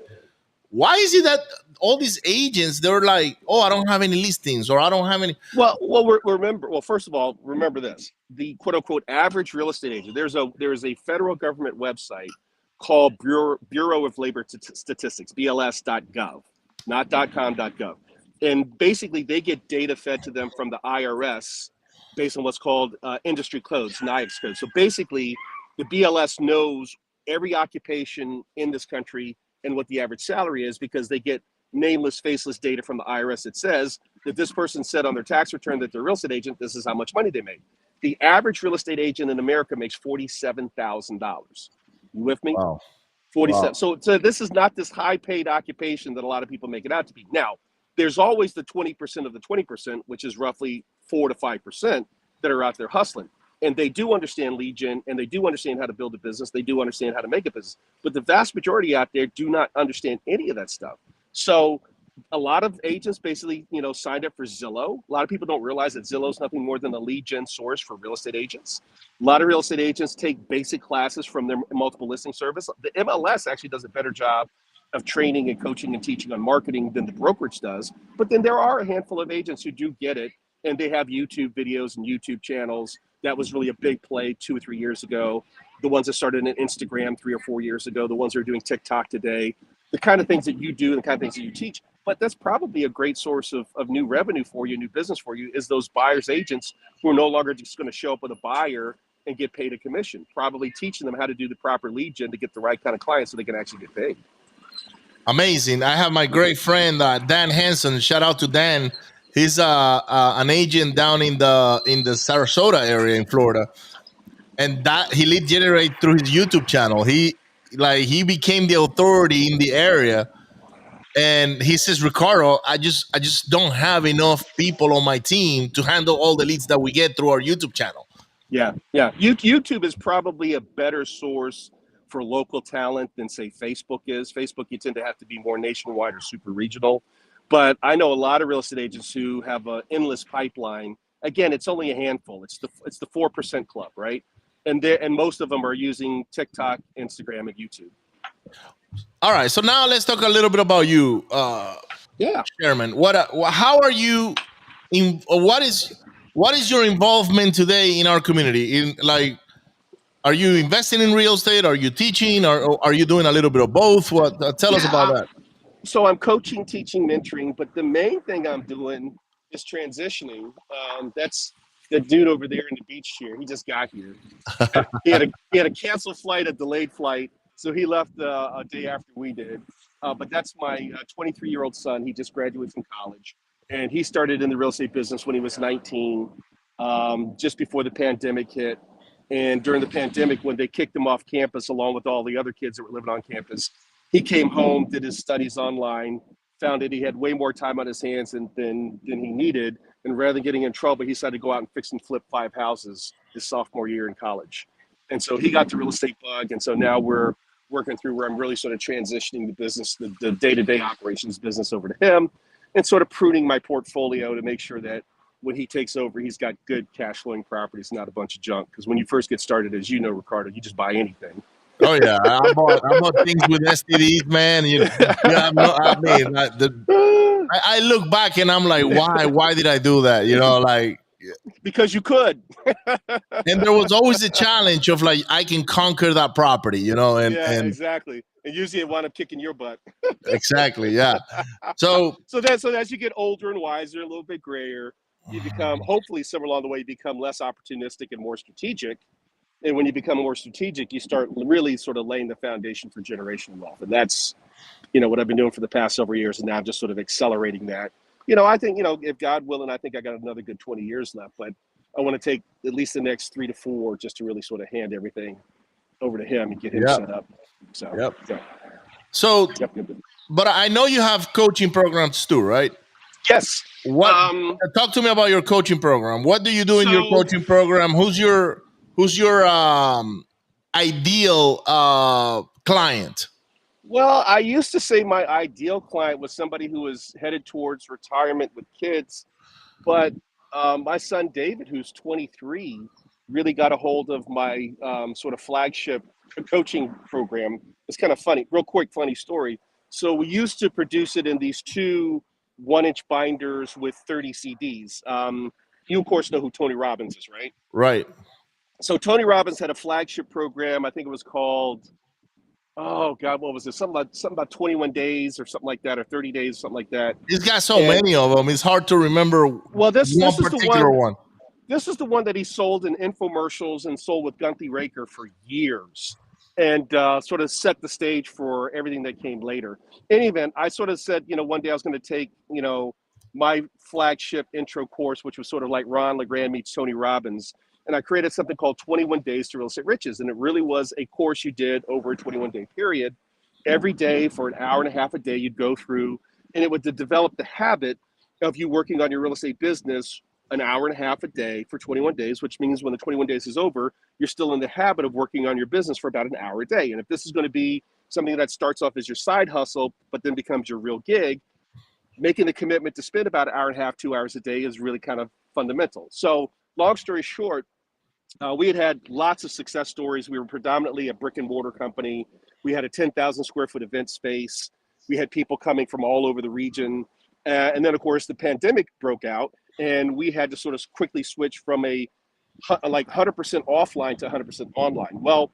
why is it that all these agents, they're like, oh, I don't have any listings, or I don't have any. Well, first of all, remember this: the quote unquote average real estate agent. There's a federal government website called Bureau of Labor Statistics, BLS.gov, not .com, .gov, and basically they get data fed to them from the IRS based on what's called industry codes, NAICS codes. So basically, the BLS knows every occupation in this country and what the average salary is, because they get nameless, faceless data from the IRS that says that this person said on their tax return that they're a real estate agent, this is how much money they made. The average real estate agent in America makes $47,000. You with me? Wow. 47. Wow. So this is not this high paid occupation that a lot of people make it out to be. Now, there's always the 20% of the 20%, which is roughly 4 to 5% that are out there hustling. And they do understand lead gen, and they do understand how to build a business. They do understand how to make a business. But the vast majority out there do not understand any of that stuff. So A lot of agents basically, signed up for Zillow. A lot of people don't realize that Zillow is nothing more than a lead gen source for real estate agents. A lot of real estate agents take basic classes from their multiple listing service. The MLS actually does a better job of training and coaching and teaching on marketing than the brokerage does. But then there are a handful of agents who do get it, and they have YouTube videos and YouTube channels. That was really a big play 2 or 3 years ago. The ones that started in Instagram 3 or 4 years ago, the ones that are doing TikTok today, the kind of things that you do and the kind of things that you teach. But that's probably a great source of new revenue for you, new business for you, is those buyers agents who are no longer just going to show up with a buyer and get paid a commission, probably teaching them how to do the proper lead gen to get the right kind of clients so they can actually get paid. Amazing. I have my great friend Dan Hanson. Shout out to Dan. He's an agent down in the Sarasota area in Florida, and that he lead generate through his YouTube channel. He became the authority in the area, and he says, Ricardo, I just don't have enough people on my team to handle all the leads that we get through our YouTube channel. Yeah, yeah. YouTube is probably a better source for local talent than, say, Facebook is. Facebook, you tend to have to be more nationwide or super regional. But I know a lot of real estate agents who have an endless pipeline. Again, it's only a handful. It's the 4% club, right? And most of them are using TikTok, Instagram, and YouTube. All right, so now let's talk a little bit about you, Yeah. Sherman. How are you? What is your involvement today in our community? Are you investing in real estate? Are you teaching? Or are you doing a little bit of both? Tell us about Yeah. that. So I'm coaching, teaching, mentoring, but the main thing I'm doing is transitioning. That's the dude over there in the beach chair. He just got here. He had a canceled flight, a delayed flight, so he left a day after we did. But that's my 23-year-old son. He just graduated from college, and he started in the real estate business when he was 19, just before the pandemic hit. And during the pandemic, when they kicked him off campus, along with all the other kids that were living on campus, he came home, did his studies online, found that he had way more time on his hands than he needed. And rather than getting in trouble, he decided to go out and fix and flip 5 houses his sophomore year in college. And so he got the real estate bug. And so now we're working through where I'm really sort of transitioning the business, the day-to-day operations business over to him, and sort of pruning my portfolio to make sure that when he takes over, he's got good cash flowing properties, not a bunch of junk. Because when you first get started, as you know, Ricardo, you just buy anything. Oh yeah, I bought things with STDs, man. You have no. I mean, I look back and I'm like, why did I do that? Because you could. And there was always a challenge of like I can conquer that property, and Yeah, and exactly. And usually it wound up kicking your butt. exactly, yeah. So So as you get older and wiser, a little bit grayer, you become, hopefully somewhere along the way, you become less opportunistic and more strategic. And when you become more strategic, you start really sort of laying the foundation for generational wealth. And that's, what I've been doing for the past several years. And now I'm just sort of accelerating that. I think, if God willing, I think I got another good 20 years left, but I want to take at least the next 3 to 4 just to really sort of hand everything over to him and get him Yep. set up. So, Yep. yeah. So, Yep. but I know you have coaching programs too, right? Yes. What? Talk to me about your coaching program. What do you do in your coaching program? Who's your ideal client? Well, I used to say my ideal client was somebody who was headed towards retirement with kids, but my son David, who's 23, really got a hold of my sort of flagship coaching program. It's kind of funny, real quick, funny story. So we used to produce it in these 2 1-inch binders with 30 CDs. You, of course, know who Tony Robbins is, right? Right. So Tony Robbins had a flagship program. I think it was called, oh God, what was it? Something about 21 days or something like that, or 30 days, something like that. He's got so many of them. It's hard to remember This one is the particular one. This is the one that he sold in infomercials and sold with Gunty Raker for years, and sort of set the stage for everything that came later. In any event, I sort of said, one day I was going to take, my flagship intro course, which was sort of like Ron LeGrand meets Tony Robbins. And I created something called 21 Days to Real Estate Riches. And it really was a course you did over a 21-day period. Every day for an hour and a half a day, you'd go through, and it would develop the habit of you working on your real estate business an hour and a half a day for 21 days, which means when the 21 days is over, you're still in the habit of working on your business for about an hour a day. And if this is going to be something that starts off as your side hustle, but then becomes your real gig, making the commitment to spend about an hour and a half, 2 hours a day is really kind of fundamental. So long story short, we had lots of success stories. We were predominantly a brick and mortar company. We had a 10,000 square foot event space. We had people coming from all over the region. And then, of course, the pandemic broke out, and we had to sort of quickly switch from a like 100% offline to 100% online. Well,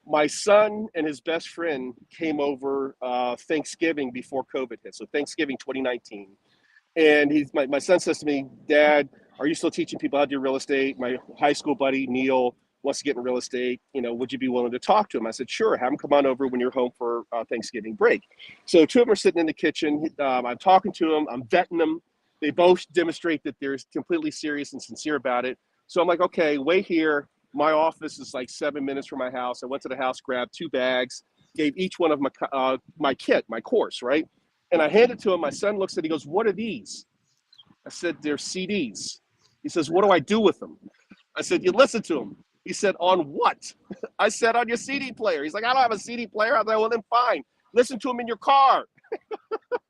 my son and his best friend came over Thanksgiving before COVID hit. So Thanksgiving 2019. And my son says to me, Dad, are you still teaching people how to do real estate? My high school buddy, Neil, wants to get in real estate. Would you be willing to talk to him? I said, sure, have him come on over when you're home for Thanksgiving break. So two of them are sitting in the kitchen. I'm talking to them. I'm vetting them. They both demonstrate that they're completely serious and sincere about it. So I'm like, okay, wait here. My office is like 7 minutes from my house. I went to the house, grabbed 2 bags, gave each one of my kit, my course, right? And I handed it to him. My son looks at it. He goes, what are these? I said, they're CDs. He says, what do I do with them? I said, you listen to them. He said, on what? I said, on your CD player. He's like, I don't have a CD player. I was like, well, then fine. Listen to him in your car.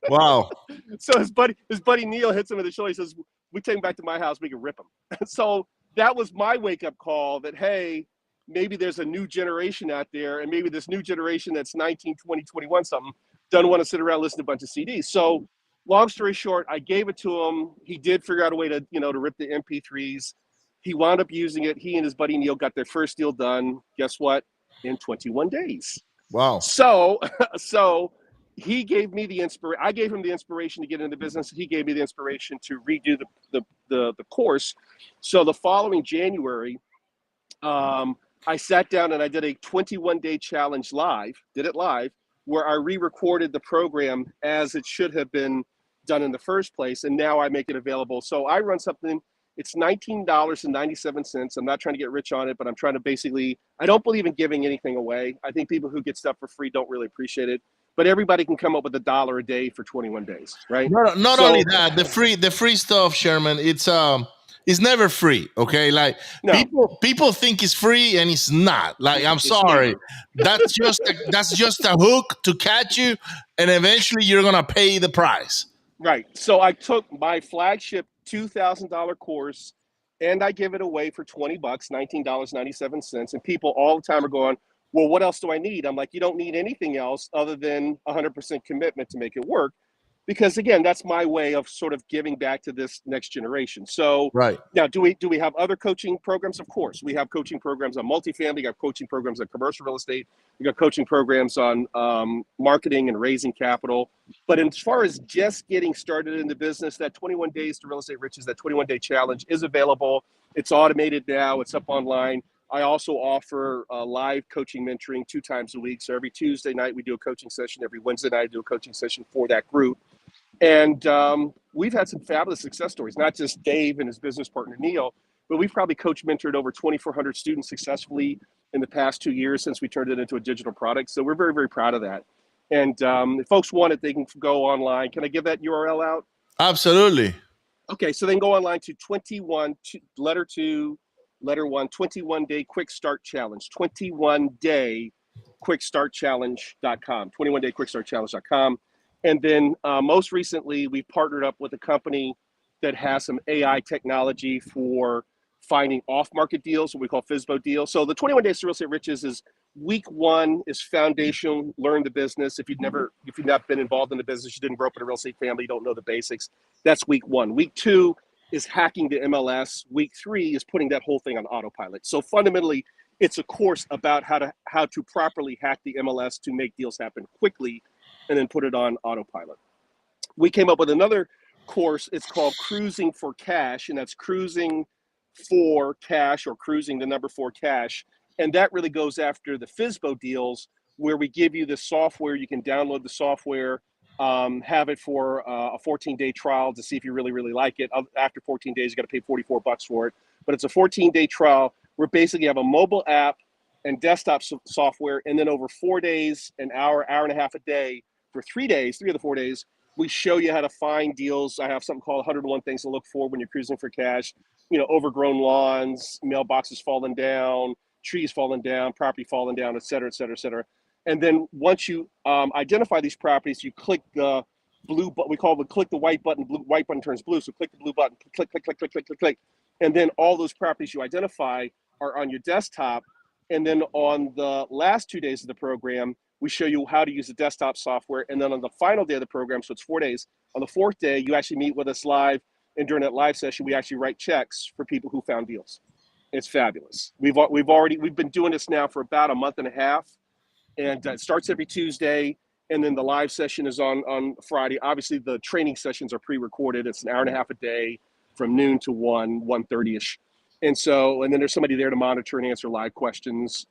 Wow. So his buddy Neil hits him in the shoulder. He says, we take him back to my house. We can rip him. So that was my wake-up call that, hey, maybe there's a new generation out there, and maybe this new generation that's 19, 20, 21 something doesn't want to sit around and listen to a bunch of CDs. So long story short, I gave it to him. He did figure out a way to rip the MP3s. He wound up using it. He and his buddy Neil got their first deal done. Guess what? In 21 days. Wow. So he gave me the inspiration. I gave him the inspiration to get into the business. He gave me the inspiration to redo the course. So the following January, I sat down and I did a 21-day challenge live, where I re-recorded the program as it should have been done in the first place. And now I make it available. So I run something, it's $19.97. I'm not trying to get rich on it, but I'm trying to I don't believe in giving anything away. I think people who get stuff for free don't really appreciate it. But everybody can come up with $1 a day for 21 days, right? Not only that, the free stuff, Sherman, it's never free. Okay, like No, people think it's free and it's not. Like, I'm it's sorry, never. that's just a hook to catch you, and eventually you're gonna pay the price. Right. So I took my flagship $2,000 course and I give it away for $20, $19.97. And people all the time are going, well, what else do I need? I'm like, you don't need anything else other than 100% commitment to make it work. Because again, that's my way of sort of giving back to this next generation. So Right. now, do we have other coaching programs? Of course, we have coaching programs on multifamily. We got coaching programs on commercial real estate. We got coaching programs on marketing and raising capital. But as far as just getting started in the business, that 21 days to real estate riches, that 21-day challenge is available. It's automated now. It's up online. I also offer live coaching mentoring 2 times a week. So every Tuesday night we do a coaching session. Every Wednesday night I do a coaching session for that group. And we've had some fabulous success stories, not just Dave and his business partner, Neil, but we've probably coach mentored over 2,400 students successfully in the past 2 years since we turned it into a digital product. So we're very, very proud of that. And if folks want it, they can go online. Can I give that URL out? Absolutely. Okay, so they can go online to 21-day quick start challenge, 21-day quickstartchallenge.com, 21-day quickstartchallenge.com. And then most recently, we've partnered up with a company that has some AI technology for finding off-market deals, what we call FSBO deals. So the 21 Days to Real Estate Riches is week 1 is foundation, learn the business. If you've not been involved in the business, you didn't grow up in a real estate family, you don't know the basics. That's week 1. Week 2 is hacking the MLS. Week 3 is putting that whole thing on autopilot. So fundamentally, it's a course about how to properly hack the MLS to make deals happen quickly and then put it on autopilot. We came up with another course. It's called Cruising for Cash, and that's cruising for cash or cruising the number 4 cash. And that really goes after the FSBO deals where we give you the software. You can download the software, have it for a 14-day trial to see if you really, really like it. After 14 days, you got to pay $44 for it. But it's a 14-day trial where basically you have a mobile app and desktop software. And then over 4 days, an hour and a half a day, for 3 days, 3 of the 4 days, we show you how to find deals. I have something called 101 Things to Look For when you're cruising for cash. Overgrown lawns, mailboxes falling down, trees falling down, property falling down, et cetera, et cetera, et cetera. And then once you identify these properties, you click the blue button. We call the click the white button. Blue white button turns blue. So click the blue button. Click, click, click, click, click, click, click, and then all those properties you identify are on your desktop. And then on the last 2 days of the program, we show you how to use the desktop software. And then on the final day of the program, so it's 4 days. On the fourth day, you actually meet with us live, and during that live session, we actually write checks for people who found deals. It's fabulous. We've been doing this now for about a month and a half, and it starts every Tuesday, and then the live session is on Friday. Obviously, the training sessions are pre-recorded. It's an hour and a half a day from noon to 1:30ish, and then there's somebody there to monitor and answer live questions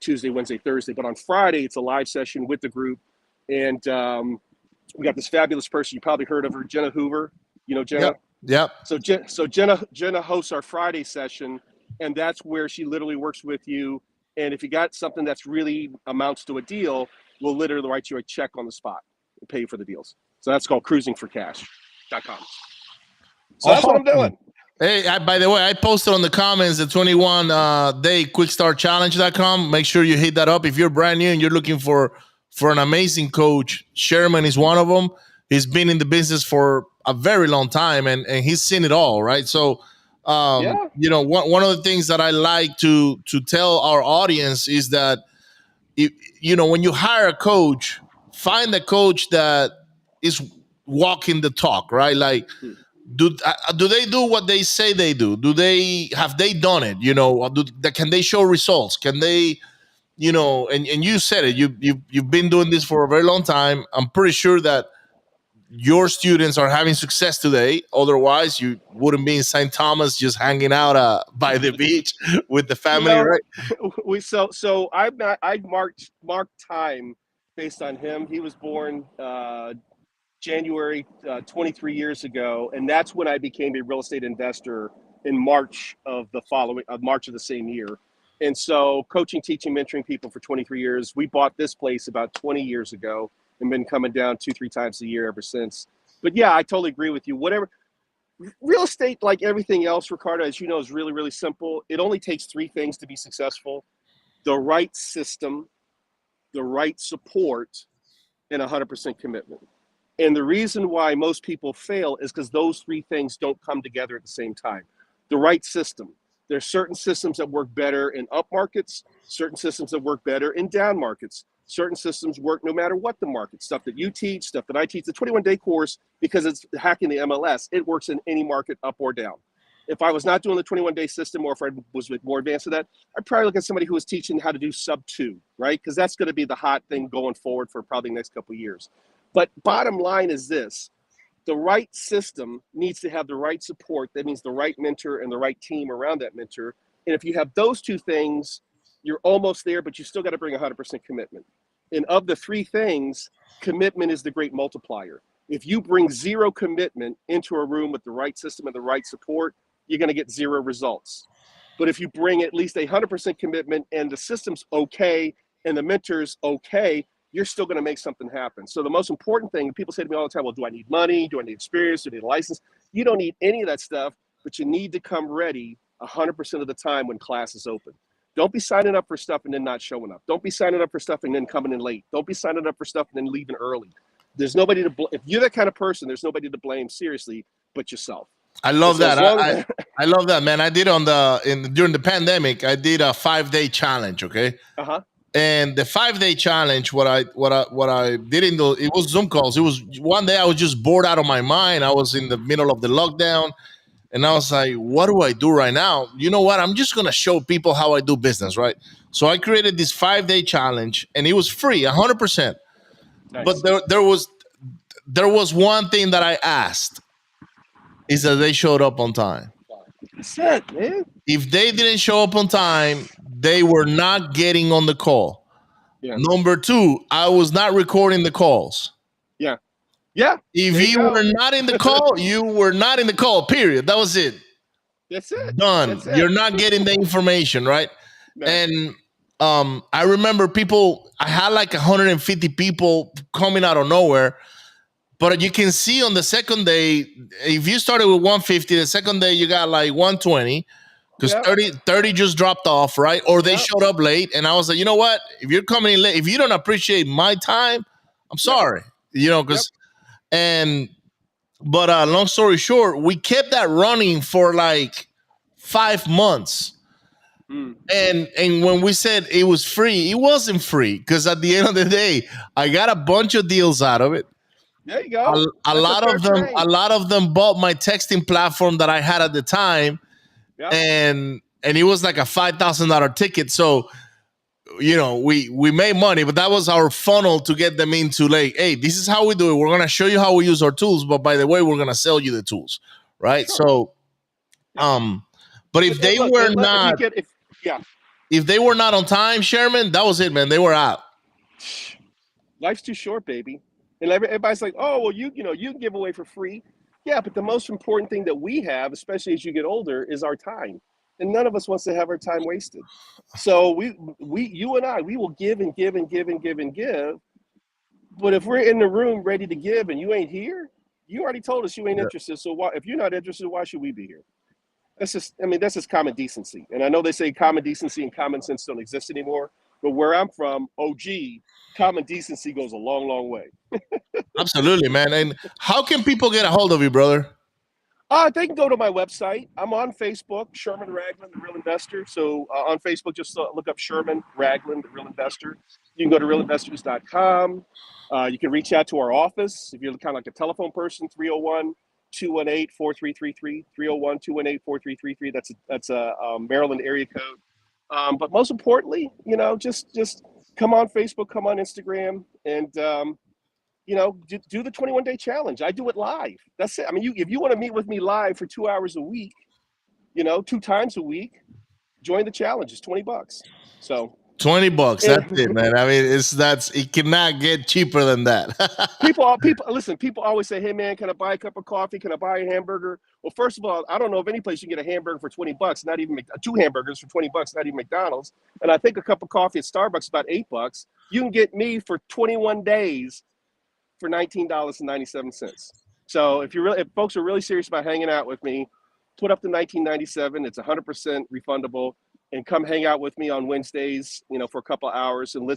Tuesday, Wednesday, Thursday. But on Friday, it's a live session with the group, and we got this fabulous person. You probably heard of her, Jenna Hoover. You know Jenna? Yep. Yep. So Jenna hosts our Friday session, and that's where she literally works with you. And if you got something that's really amounts to a deal, we'll literally write you a check on the spot and pay you for the deals. So that's called cruisingforcash.com. So that's what I'm doing. Hey, by the way, I posted on the comments the 21 day quickstartchallenge.com. Make sure you hit that up. If you're brand new and you're looking for an amazing coach, Sherman is one of them. He's been in the business for a very long time, and he's seen it all, right? So, you know, one of the things that I like to tell our audience is that, you know, when you hire a coach, find a coach that is walking the talk, right? Like, do they do what they say they do? Have they done it? You know, can they show results? Can they, you know? And you said it. You've been doing this for a very long time. I'm pretty sure that your students are having success today. Otherwise, you wouldn't be in St. Thomas just hanging out by the beach with the family, right? I marked time based on him. He was born January 23 years ago, and that's when I became a real estate investor in March of the same year. And so, coaching, teaching, mentoring people for 23 years. We bought this place about 20 years ago and been coming down 2-3 times a year ever since. But yeah, I totally agree with you. Whatever, real estate, like everything else, Ricardo, as you know, is really, really simple. It only takes 3 things to be successful: the right system, the right support, and 100% commitment. And the reason why most people fail is because those 3 things don't come together at the same time. The right system. There's certain systems that work better in up markets, certain systems that work better in down markets. Certain systems work no matter what the market. Stuff that you teach, stuff that I teach. The 21-day course, because it's hacking the MLS, it works in any market, up or down. If I was not doing the 21-day system, or if I was more advanced to that, I'd probably look at somebody who was teaching how to do sub 2, right? Because that's going to be the hot thing going forward for probably the next couple of years. But bottom line is this: the right system needs to have the right support. That means the right mentor and the right team around that mentor. And if you have those 2 things, you're almost there, but you still got to bring 100% commitment. And of the 3 things, commitment is the great multiplier. If you bring 0 commitment into a room with the right system and the right support, you're going to get 0 results. But if you bring at least 100% commitment and the system's okay and the mentor's okay, you're still going to make something happen. So the most important thing, people say to me all the time, well, do I need money? Do I need experience? Do I need a license? You don't need any of that stuff, but you need to come ready 100% of the time when class is open. Don't be signing up for stuff and then not showing up. Don't be signing up for stuff and then coming in late. Don't be signing up for stuff and then leaving early. There's nobody to if you're that kind of person, there's nobody to blame seriously but yourself. I love that. I love that, man. I did during the pandemic, I did a 5-day challenge. Okay. And the 5-day challenge, what I did it was Zoom calls. It was one day I was just bored out of my mind. I was in the middle of the lockdown. And I was like, what do I do right now? You know what? I'm just going to show people how I do business, right? So I created this 5-day challenge, and it was free, 100%. Nice. But there was one thing that I asked, is that they showed up on time. That's it, man. If they didn't show up on time, they were not getting on the call. Yeah. Number 2, I was not recording the calls. Yeah. Yeah. If you were not in the call, you were not in the call, period. That was it. That's it. Done. That's it. You're not getting the information, right? No. And I remember I had like 150 people coming out of nowhere. But you can see on the second day, if you started with 150, the second day you got like 120. Because 30 just dropped off, right? Or they showed up late. And I was like, you know what? If you're coming in late, if you don't appreciate my time, I'm sorry. You know, because And but long story short, we kept that running for like 5 months. Mm. And when we said it was free, it wasn't free, because at the end of the day, I got a bunch of deals out of it. There you A, go. a That's a lot fair of them, trade. bought my texting platform that I had at the time, Yep. and it was like a $5,000 ticket. So we made money, but that was our funnel to get them into, like, hey, this is how we do it. We're gonna show you how we use our tools, but by the way, we're gonna sell you the tools, right? Sure. So, Yeah. but if And they look, were if you not, get if yeah, if they were not on time, Sherman, that was it, man. They were out. life's too short, baby. And everybody's like, oh well, you can give away for free. Yeah, but the most important thing that we have, especially as you get older, is our time. And none of us wants to have our time wasted. So you and I, we will give and give and give and give and give. But if we're in the room ready to give and you ain't here, you already told us you ain't Yeah. interested. So why, if you're not interested, why should we be here? That's just common decency. And I know they say common decency and common sense don't exist anymore, but where I'm from, OG, common decency goes a long, long way. Absolutely, man. And how can people get a hold of you, brother? They can go to my website. I'm on Facebook, Sherman Ragland, the Real Investor. So on Facebook, just look up Sherman Ragland, the Real Investor. You can go to realinvestors.com. You can reach out to our office if you're kind of like a telephone person, 301-218-4333, 301-218-4333. That's a Maryland area code. But most importantly, just come on Facebook, come on Instagram, and do the 21-day challenge. I do it live. That's it. I mean, if you want to meet with me live for 2 hours a week, 2 times a week, join the challenge. It's $20. So $20. That's and it, man. I mean, it cannot get cheaper than that. people listen. People always say, "Hey, man, can I buy a cup of coffee? Can I buy a hamburger?" Well, first of all, I don't know of any place you can get a hamburger for $20. Not even two hamburgers for $20. Not even McDonald's. And I think a cup of coffee at Starbucks is about $8. You can get me for 21 days for $19.97. So if folks are really serious about hanging out with me, put up the $19.97. It's 100% refundable, and come hang out with me on Wednesdays, for a couple of hours, and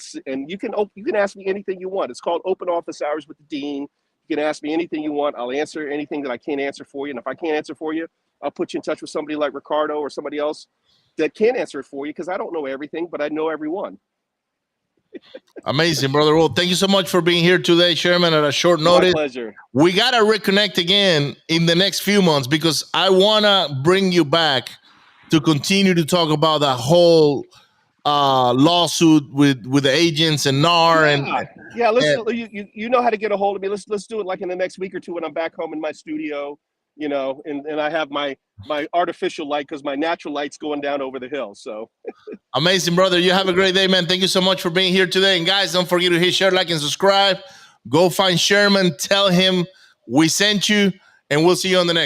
you can ask me anything you want. It's called open office hours with the dean. You can ask me anything you want. I'll answer anything that I can't answer for you, and if I can't answer for you, I'll put you in touch with somebody like Ricardo or somebody else that can answer it for you, because I don't know everything, but I know everyone. Amazing, brother. Well, thank you so much for being here today, Sherman, at a short My notice. pleasure. We got to reconnect again in the next few months, because I want to bring you back to continue to talk about that whole lawsuit with the agents and NAR. Yeah. And You know how to get a hold of me. Let's do it like in the next week or two when I'm back home in my studio. And I have my artificial light, because my natural light's going down over the hill. So amazing, brother. You have a great day, man. Thank you so much for being here today. And guys, don't forget to hit share, like, and subscribe. Go find Sherman. Tell him we sent you, and we'll see you on the next one.